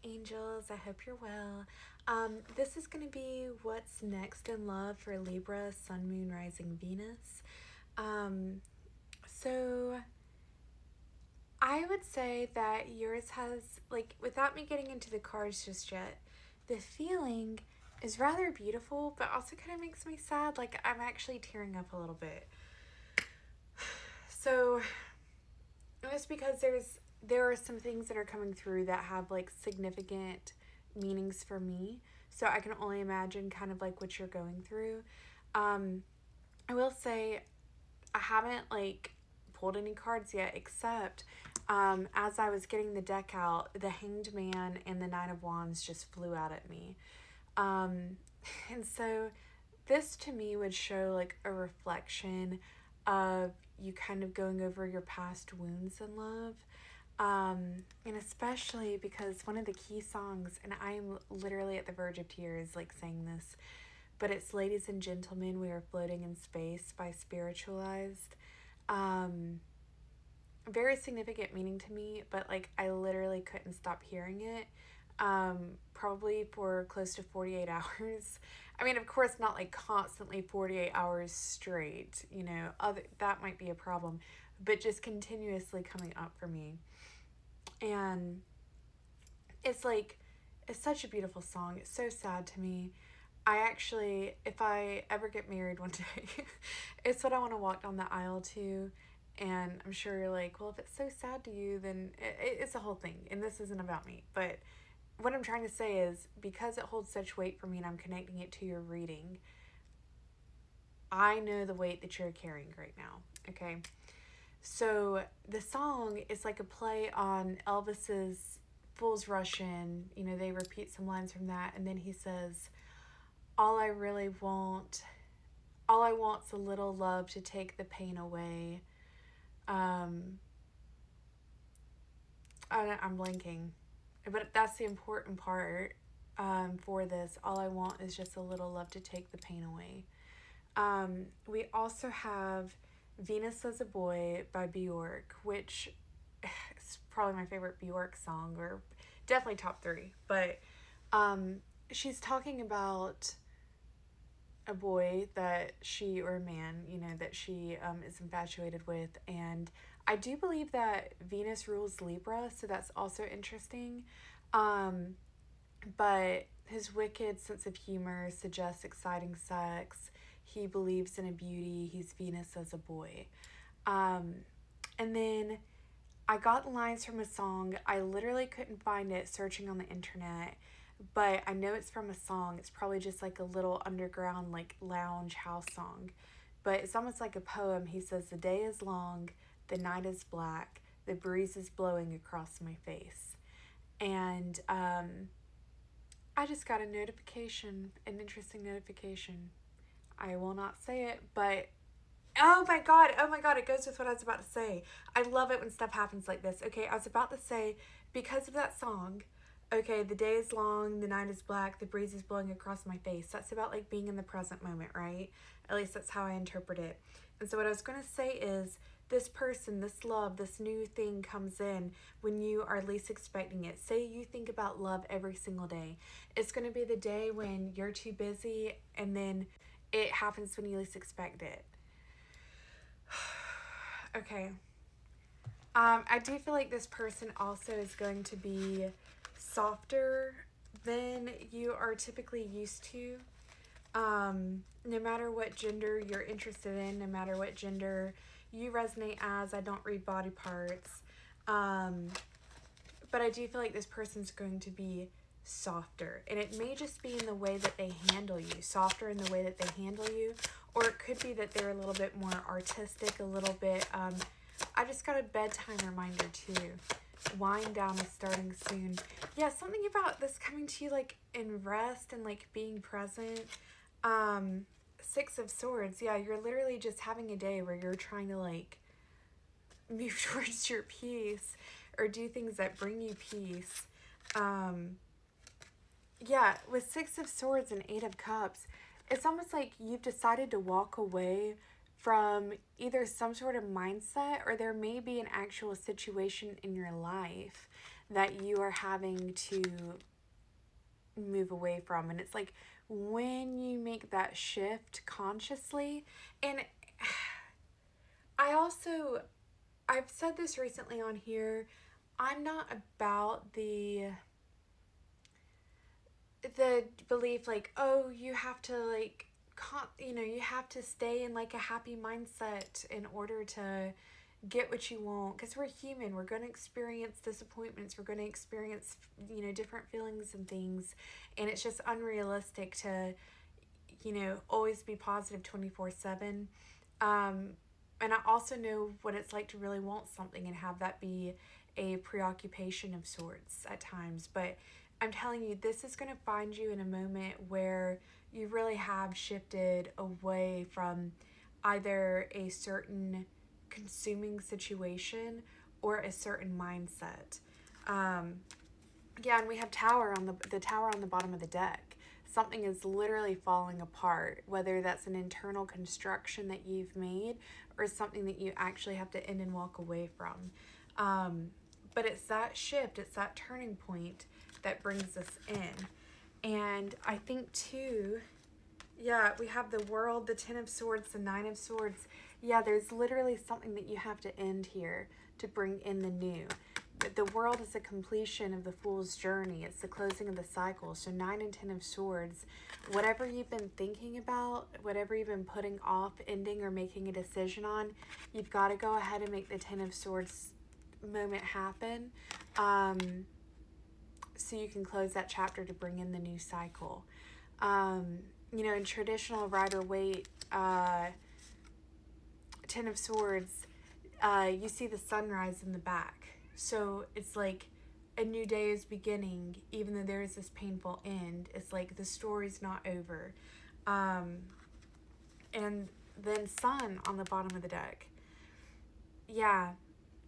angels. I hope you're well. This is going to be what's next in love for Libra, Sun, Moon, Rising, Venus. So I would say that yours has, like, without me getting into the cards just yet, the feeling is rather beautiful, but also kind of makes me sad. Like, I'm actually tearing up a little bit. So it's because there are some things that are coming through that have like significant meanings for me. So I can only imagine kind of like what you're going through. I will say I haven't like pulled any cards yet, except as I was getting the deck out, the Hanged Man and the Nine of Wands just flew out at me. And so this to me would show like a reflection of you kind of going over your past wounds in love. And especially because one of the key songs, and I'm literally at the verge of tears like saying this, but it's Ladies and Gentlemen, We Are Floating in Space by Spiritualized. Very significant meaning to me, but like I literally couldn't stop hearing it. Probably for close to 48 hours. I mean, of course, not like constantly 48 hours straight, you know, that might be a problem, but just continuously coming up for me. And it's like, it's such a beautiful song. It's so sad to me. I actually, if I ever get married one day, it's what I want to walk down the aisle to. And I'm sure you're like, well, if it's so sad to you, then it's a whole thing. And this isn't about me. But what I'm trying to say is, because it holds such weight for me and I'm connecting it to your reading, I know the weight that you're carrying right now. Okay? So the song is like a play on Elvis's Fool's Russian. You know, they repeat some lines from that. And then he says, all I want's a little love to take the pain away. I'm blanking, but that's the important part for this. All I want is just a little love to take the pain away. We also have Venus as a Boy by Bjork, which is probably my favorite Bjork song, or definitely top 3. But she's talking about a boy that she, or a man, you know, that she is infatuated with. And I do believe that Venus rules Libra, so that's also interesting. But his wicked sense of humor suggests exciting sex. He believes in a beauty. He's Venus as a boy. And then I got lines from a song. I literally couldn't find it searching on the internet, but I know it's from a song. It's probably just like a little underground, like lounge house song. But it's almost like a poem. He says, the day is long, the night is black, the breeze is blowing across my face. And I just got a notification, an interesting notification. I will not say it, but oh my god, it goes with what I was about to say. I love it when stuff happens like this. Okay, I was about to say, because of that song, okay, the day is long, the night is black, the breeze is blowing across my face. That's about like being in the present moment, right? At least that's how I interpret it. And so what I was going to say is, this person, this love, this new thing comes in when you are least expecting it. Say you think about love every single day. It's going to be the day when you're too busy, and then it happens when you least expect it. Okay. I do feel like this person also is going to be softer than you are typically used to. No matter what gender you're interested in, no matter what gender you resonate as, I don't read body parts. But I do feel like this person's going to be softer. And it may just be in the way that they handle you. Softer in the way that they handle you. Or it could be that they're a little bit more artistic, a little bit... I just got a bedtime reminder too. Wind down is starting soon. Yeah, something about this coming to you like in rest and like being present. 6 of Swords. Yeah, you're literally just having a day where you're trying to like move towards your peace or do things that bring you peace. Yeah, with 6 of Swords and 8 of Cups, it's almost like you've decided to walk away from either some sort of mindset, or there may be an actual situation in your life that you are having to move away from. And it's like when you make that shift consciously, and I've said this recently on here, I'm not about the belief like, oh, you have to like you have to stay in like a happy mindset in order to get what you want, because we're human. We're going to experience disappointments, we're going to experience different feelings and things, and it's just unrealistic to always be positive 24/7. And I also know what it's like to really want something and have that be a preoccupation of sorts at times. But I'm telling you, this is going to find you in a moment where you really have shifted away from either a certain consuming situation or a certain mindset. Yeah, and we have tower on the tower on the bottom of the deck. Something is literally falling apart, whether that's an internal construction that you've made or something that you actually have to end and walk away from. But it's that shift, it's that turning point that brings us in. And I think too, yeah, we have the world, the 10 of swords, the 9 of swords. Yeah, there's literally something that you have to end here to bring in the new. The world is a completion of the fool's journey. It's the closing of the cycle. So 9 and 10 of swords, whatever you've been thinking about, whatever you've been putting off ending or making a decision on, you've got to go ahead and make the 10 of swords moment happen, so you can close that chapter to bring in the new cycle. In traditional Rider-Waite 10 of swords, you see the sunrise in the back. So it's like a new day is beginning, even though there is this painful end. It's like the story's not over. And then sun on the bottom of the deck. Yeah,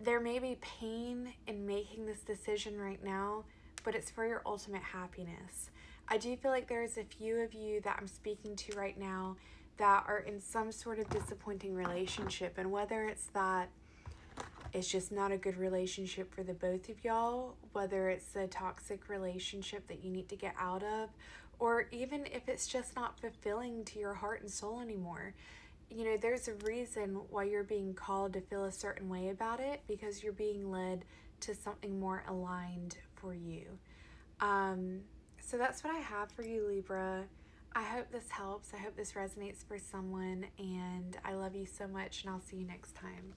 there may be pain in making this decision right now, but it's for your ultimate happiness. I do feel like there's a few of you that I'm speaking to right now that are in some sort of disappointing relationship, and whether it's that it's just not a good relationship for the both of y'all, whether it's a toxic relationship that you need to get out of, or even if it's just not fulfilling to your heart and soul anymore. There's a reason why you're being called to feel a certain way about it, because you're being led to something more aligned for you. So that's what I have for you, Libra. I hope this helps. I hope this resonates for someone, and I love you so much, and I'll see you next time.